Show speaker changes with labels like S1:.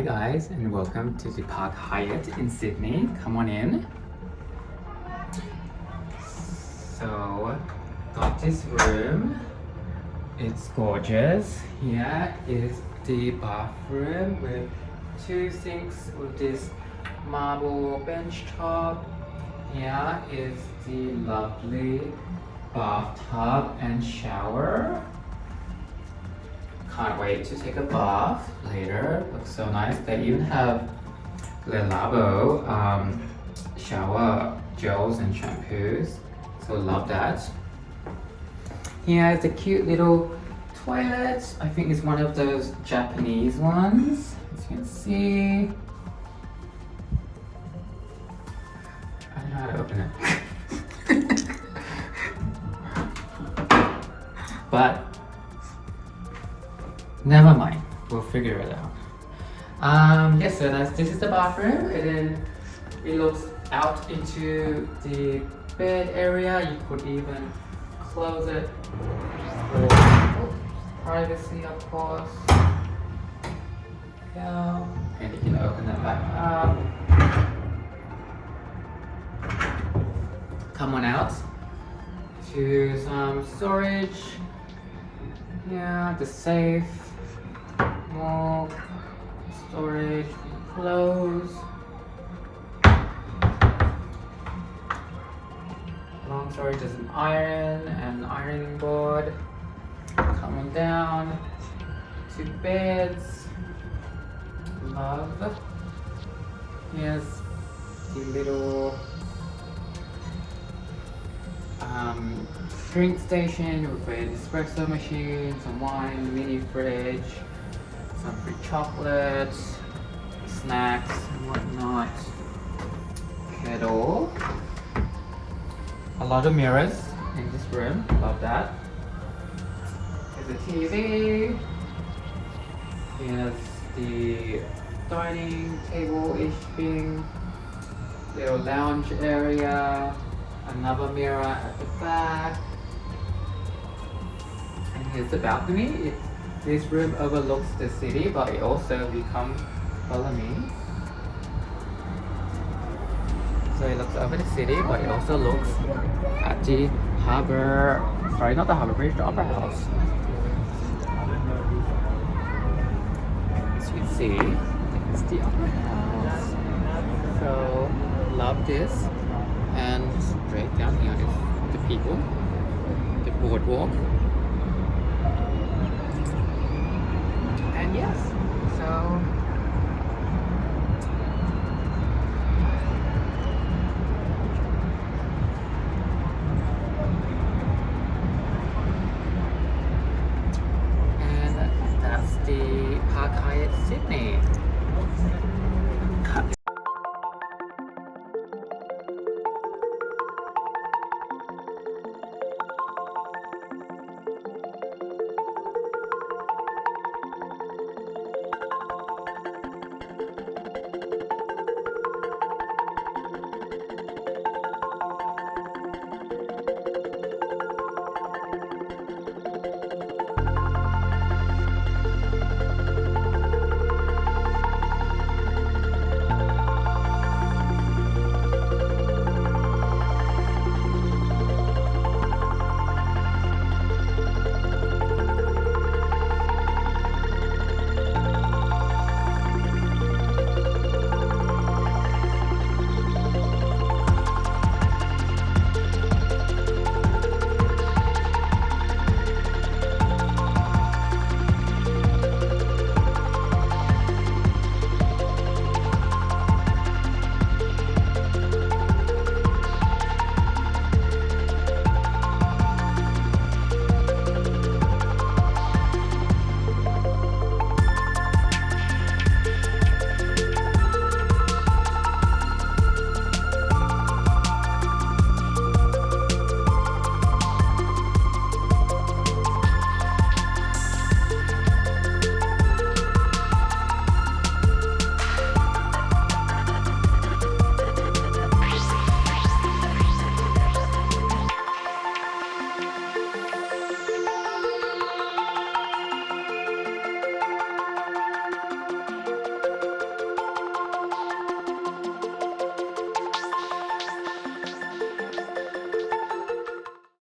S1: Hi guys, and welcome to the Park Hyatt in Sydney. Come on in. So, got this room. It's gorgeous. Here is the bathroom with two sinks with this marble bench top. Here is the lovely bathtub and shower. Can't wait to take a bath later. Looks so nice. They even have Le Labo shower gels and shampoos. So love that. Here is a cute little toilet. I think it's one of those Japanese ones. As you can see. I don't know how to open it. But never mind, we'll figure it out. Yes, so this is the bathroom, and then it looks out into the bed area. You could even close it for privacy, of course. Yeah, and you can open it back up. Come on out to some storage. Yeah, the safe. More storage, clothes, long storage, there's an iron and ironing board. Come on down, two beds, love. Here's the little drink station with an espresso machine, some wine, mini fridge, some free chocolates, snacks and whatnot. Kettle. A lot of mirrors in this room. Love that. There's a TV. Here's the dining table-ish thing. Little lounge area. Another mirror at the back. And here's the balcony. This room overlooks the city, but it also follow me. So it looks over the city, but it also looks at the harbor. Sorry, not the harbor bridge, the opera house. As you can see, it's the opera house. So love this. And straight down here is the people, the boardwalk. And yes, so